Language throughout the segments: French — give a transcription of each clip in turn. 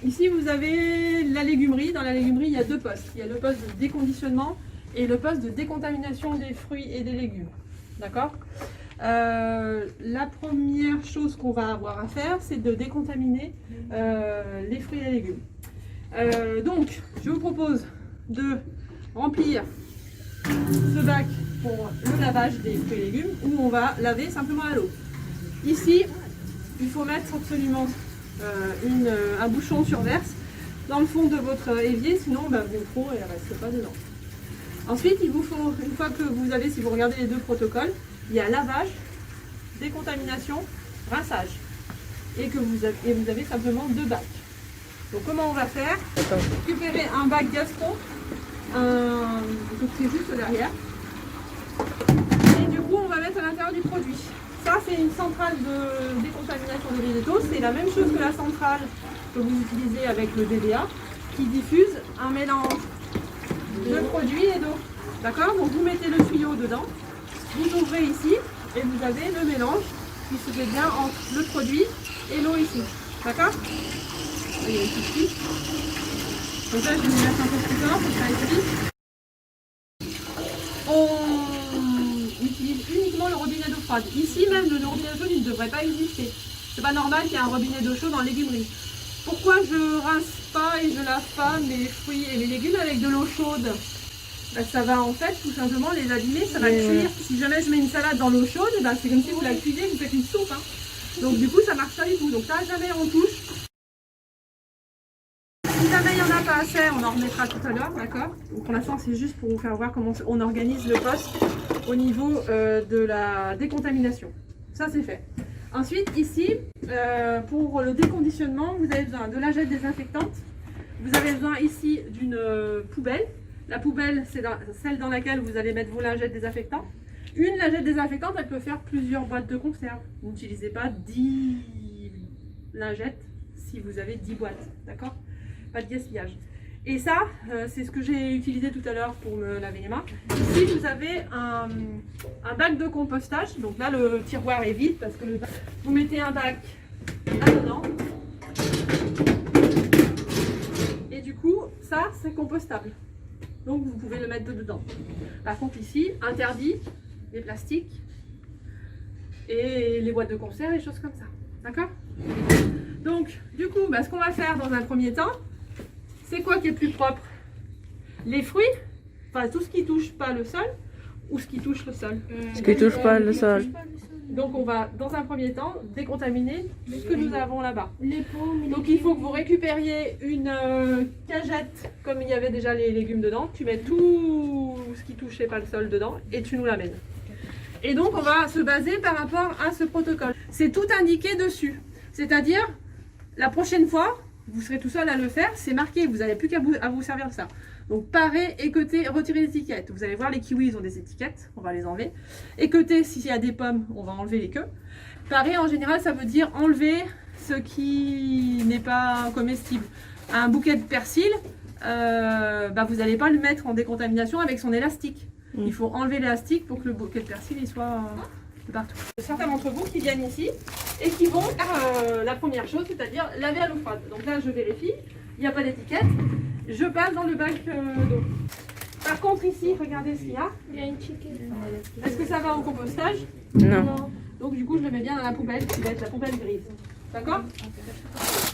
Ici, vous avez la légumerie. Dans la légumerie, il y a deux postes. Il y a le poste de déconditionnement et le poste de décontamination des fruits et des légumes. D'accord? La première chose qu'on va avoir à faire, c'est de décontaminer les fruits et les légumes. Donc, je vous propose de remplir ce bac pour le lavage des fruits et légumes, où on va laver simplement à l'eau. Ici, il faut mettre absolument un bouchon sur verse dans le fond de votre évier, sinon vos crocs ne restent pas dedans. Ensuite, il vous faut, une fois que vous avez, si vous regardez les deux protocoles, il y a lavage, décontamination, rinçage. Et vous avez simplement deux bacs. Donc comment on va faire? Récupérer un bac gastro, c'est juste derrière. Et du coup, on va mettre à l'intérieur du produit. Ça, c'est une centrale de décontamination des végétaux. C'est la même chose que la centrale que vous utilisez avec le DBA, qui diffuse un mélange de produits et d'eau. D'accord? Donc vous mettez le tuyau dedans, vous ouvrez ici et vous avez le mélange qui se fait bien entre le produit et l'eau ici. D'accord? Il y a une petite fiche. Donc là, je vais vous mettre un peu plus tard pour que ça aille vite. On utilise uniquement le robinet d'eau froide. Ici même, le robinet d'eau chaude, il ne devrait pas exister. C'est pas normal qu'il y ait un robinet d'eau chaude dans les légumeries. Pourquoi je rince pas et je lave pas mes fruits et mes légumes avec de l'eau chaude? Ça va en fait tout simplement les abîmer, ça va cuire. Si jamais je mets une salade dans l'eau chaude, c'est comme si vous la cuisiez, vous faites une soupe. Donc du coup ça marche pas du tout. Donc là jamais on touche. Si jamais il n'y en a pas assez, on en remettra tout à l'heure, d'accord? Pour l'instant c'est juste pour vous faire voir comment on organise le poste au niveau de la décontamination. Ça c'est fait. Ensuite ici, pour le déconditionnement, vous avez besoin de lingette désinfectante. Vous avez besoin ici d'une poubelle. La poubelle, c'est celle dans laquelle vous allez mettre vos lingettes désinfectantes. Une lingette désinfectante, elle peut faire plusieurs boîtes de conserve. Vous n'utilisez pas 10 lingettes si vous avez 10 boîtes, d'accord? Pas de gaspillage. Et ça, c'est ce que j'ai utilisé tout à l'heure pour me laver les mains. Ici, vous avez un bac de compostage. Donc là, le tiroir est vide parce que vous mettez un bac là-dedans. Et du coup, ça, c'est compostable. Donc vous pouvez le mettre dedans. Par contre ici, interdit les plastiques et les boîtes de conserve et choses comme ça. D'accord? Donc du coup, ce qu'on va faire dans un premier temps, c'est quoi qui est plus propre? Les fruits, enfin tout ce qui touche pas le sol ou ce qui touche le sol? Ce qui touche pas le sol. Donc on va dans un premier temps décontaminer ce que nous avons là-bas. Donc il faut que vous récupériez une cagette, comme il y avait déjà les légumes dedans. Tu mets tout ce qui touchait pas le sol dedans et tu nous l'amènes. Et donc on va se baser par rapport à ce protocole. C'est tout indiqué dessus. C'est-à-dire, la prochaine fois, vous serez tout seul à le faire, c'est marqué, vous n'avez plus qu'à vous servir de ça. Donc parer, équeuter, retirer l'étiquette. Vous allez voir, les kiwis, ils ont des étiquettes, on va les enlever. Équeuter, s'il y a des pommes, on va enlever les queues. Parer, en général, ça veut dire enlever ce qui n'est pas comestible. Un bouquet de persil, vous n'allez pas le mettre en décontamination avec son élastique. Il faut enlever l'élastique pour que le bouquet de persil il soit de partout. Certains d'entre vous qui viennent ici et qui vont faire la première chose, c'est-à-dire laver à l'eau froide. Donc là, je vérifie, il n'y a pas d'étiquette. Je passe dans le bac d'eau. Par contre ici, regardez ce qu'il y a. Il y a une chicken. Est-ce que ça va au compostage? Non. Donc du coup, je le mets bien dans la poubelle, qui va être la poubelle grise. D'accord?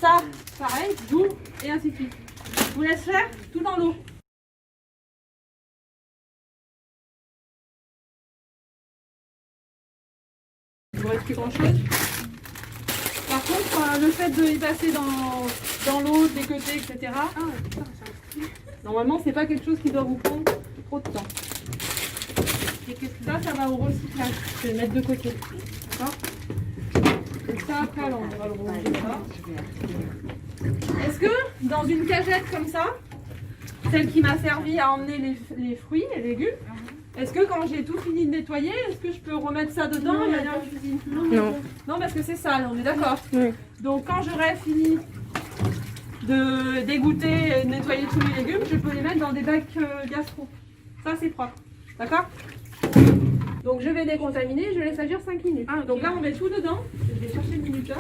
Ça, pareil, j'ouvre et ainsi de suite. Je vous laisse faire tout dans l'eau. Il ne vous reste plus grand-chose. Par contre, le fait de y passer dans l'eau, d'équeuter, etc. Normalement, c'est pas quelque chose qui doit vous prendre trop de temps. Et ça va au recyclage. Je vais le mettre de côté. D'accord? Et ça, après, alors, on va le ranger là. Est-ce que dans une cagette comme ça, celle qui m'a servi à emmener les fruits et légumes, est-ce que quand j'ai tout fini de nettoyer, est-ce que je peux remettre ça dedans et aller en cuisine? Non. Non, parce que c'est sale, on est d'accord? Oui. Donc quand j'aurai fini de dégoûter et de nettoyer tous les légumes, je peux les mettre dans des bacs gastro. Ça c'est propre. D'accord? Donc je vais décontaminer, je laisse agir 5 minutes. Donc là on met tout dedans. Je vais chercher le minuteur.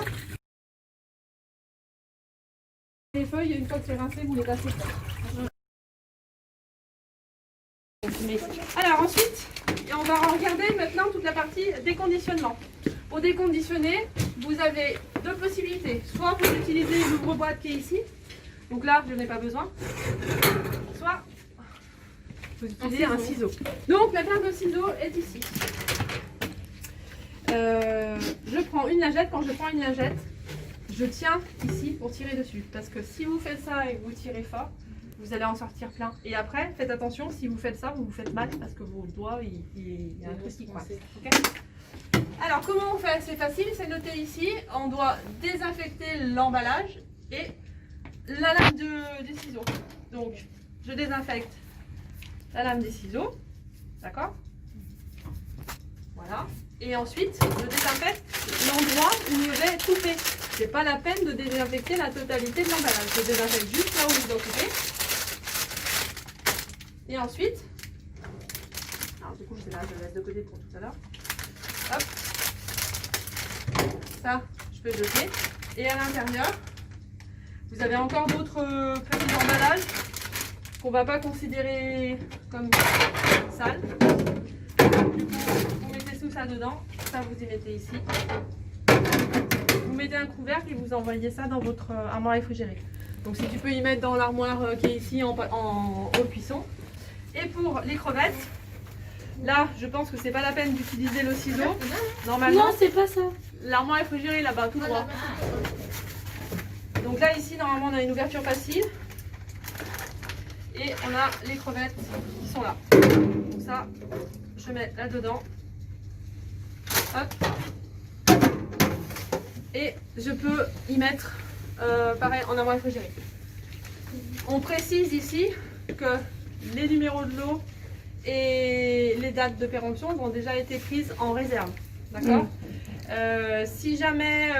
Les feuilles, une fois que c'est rincé, vous les cassez pas. Alors ensuite, on va regarder maintenant toute la partie déconditionnement. Pour déconditionner, vous avez deux possibilités. Soit vous utilisez l'ouvre-boîte qui est ici. Donc là, je n'ai pas besoin. Soit vous utilisez un ciseau. Donc la paire de ciseaux est ici. Je prends une lingette. Quand je prends une lingette, je tiens ici pour tirer dessus. Parce que si vous faites ça et que vous tirez fort, vous allez en sortir plein. Et après, faites attention, si vous faites ça, vous vous faites mal parce que vos doigts, il y a un truc qui coince. Okay. Alors, comment on fait? C'est facile, c'est noté ici. On doit désinfecter l'emballage et la lame des ciseaux. Donc, je désinfecte la lame des ciseaux. D'accord? Voilà. Et ensuite, je désinfecte l'endroit où je vais couper. C'est pas la peine de désinfecter la totalité de l'emballage. Je désinfecte juste là où je dois couper. Et ensuite, alors du coup, c'est là, je le laisse de côté pour tout à l'heure. Hop. Ça, je peux jeter. Et à l'intérieur, vous avez encore d'autres petits emballages qu'on ne va pas considérer comme sales. Du coup, vous mettez tout ça dedans. Ça, vous y mettez ici. Vous mettez un couvercle et vous envoyez ça dans votre armoire réfrigérée. Donc si tu peux y mettre dans l'armoire qui est ici en haut cuisson. Et pour les crevettes, là je pense que c'est pas la peine d'utiliser le ciseau. Normalement, non, c'est pas ça. L'armoire réfrigérée là-bas, tout droit. Donc là ici normalement on a une ouverture passive. Et on a les crevettes qui sont là. Donc ça, je mets là-dedans. Hop. Et je peux y mettre pareil en armoire réfrigérée. On précise ici que les numéros de lot et les dates de péremption ont déjà été prises en réserve. D'accord ? Si jamais,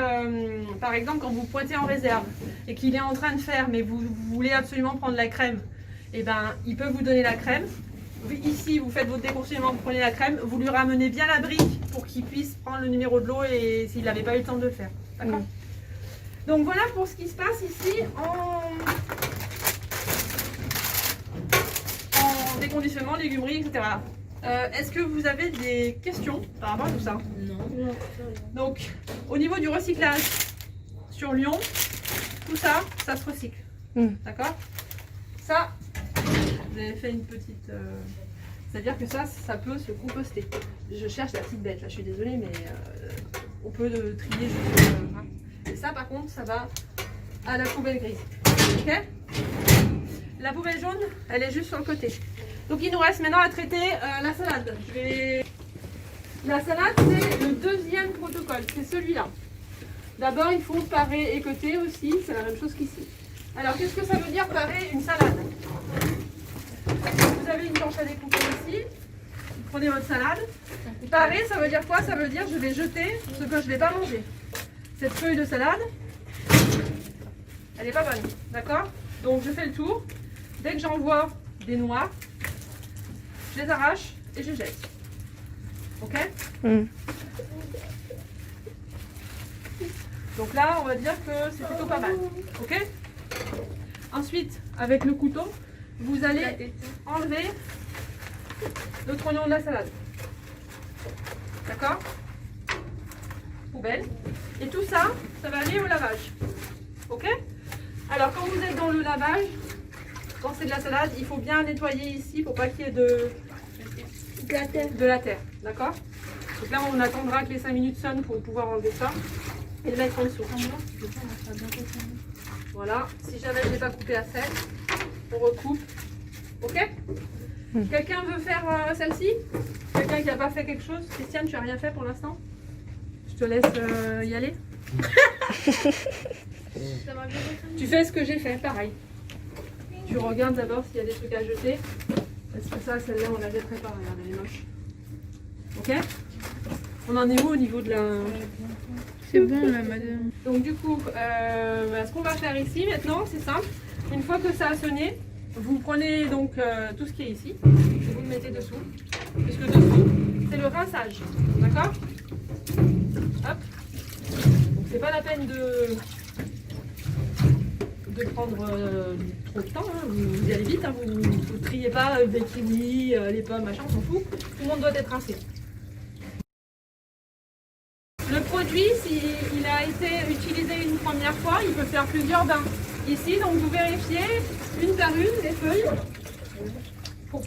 par exemple, quand vous pointez en réserve et qu'il est en train de faire, mais vous voulez absolument prendre la crème, eh ben, il peut vous donner la crème. Ici, vous faites votre déconditionnement, vous prenez la crème, vous lui ramenez bien la brique pour qu'il puisse prendre le numéro de lot et s'il n'avait pas eu le temps de le faire. D'accord ? Donc voilà pour ce qui se passe ici en déconditionnement, légumerie, etc. Est-ce que vous avez des questions par rapport à tout ça? Non. Donc, au niveau du recyclage, sur Lyon, tout ça, ça se recycle. D'accord? Ça, vous avez fait une petite... c'est-à-dire que ça peut se composter. Je cherche la petite bête, là, je suis désolée, mais on peut le trier juste... Et ça, par contre, ça va à la poubelle grise. Ok? La poubelle jaune, elle est juste sur le côté. Donc il nous reste maintenant à traiter la salade. La salade, c'est le deuxième protocole, c'est celui-là. D'abord, il faut parer et côté aussi, c'est la même chose qu'ici. Alors, qu'est-ce que ça veut dire parer une salade? Vous avez une planche à découper ici, vous prenez votre salade. Parer, ça veut dire quoi? Ça veut dire je vais jeter ce que je ne vais pas manger. Cette feuille de salade, elle n'est pas bonne, d'accord? Donc je fais le tour. Dès que j'en vois des noirs, je les arrache et je jette. Ok? Donc là, on va dire que c'est plutôt pas mal. Ok? Ensuite, avec le couteau, vous allez enlever le trognon de la salade. D'accord? Poubelle. Et tout ça, ça va aller au lavage. Ok? Alors, quand vous êtes dans le lavage, quand c'est de la salade, il faut bien nettoyer ici pour pas qu'il y ait de la terre. D'accord? Donc là, on attendra que les 5 minutes sonnent pour pouvoir enlever ça et le mettre en dessous. Voilà. Si jamais je n'ai pas coupé à sec, on recoupe. Ok? Quelqu'un veut faire celle-ci? Quelqu'un qui n'a pas fait quelque chose? Christiane, tu n'as rien fait pour l'instant? Je te laisse y aller. Tu fais ce que j'ai fait, pareil. Tu regardes d'abord s'il y a des trucs à jeter. Parce que ça, celle-là, on l'avait préparée. Regardez, elle est moche. Ok? On en est où au niveau de la... C'est bon, là, madame. Donc du coup, ce qu'on va faire ici maintenant, c'est simple. Une fois que ça a sonné, vous prenez donc tout ce qui est ici et vous le mettez dessous. Puisque dessous, c'est le rinçage. D'accord? Hop. Donc c'est pas la peine de de prendre trop de temps, hein. Vous y allez vite, hein. Vous ne triez pas les kiwis, les pommes, machin, on s'en fout. Tout le monde doit être rincé. Le produit, s'il a été utilisé une première fois, il peut faire plusieurs bains. Ici, donc vous vérifiez une par une les feuilles pour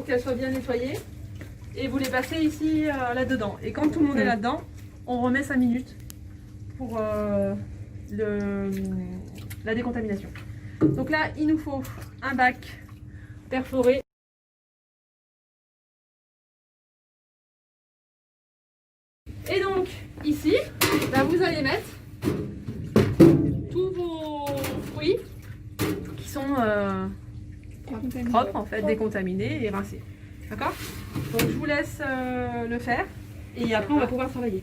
qu'elles soient bien nettoyées. Et vous les passez ici, là-dedans. Et quand tout le monde est là-dedans, on remet 5 minutes pour la décontamination. Donc là, il nous faut un bac perforé. Et donc, ici, là, vous allez mettre tous vos fruits qui sont propres, en fait, décontaminés et rincés. D'accord? Donc, je vous laisse le faire et après, on va pouvoir travailler.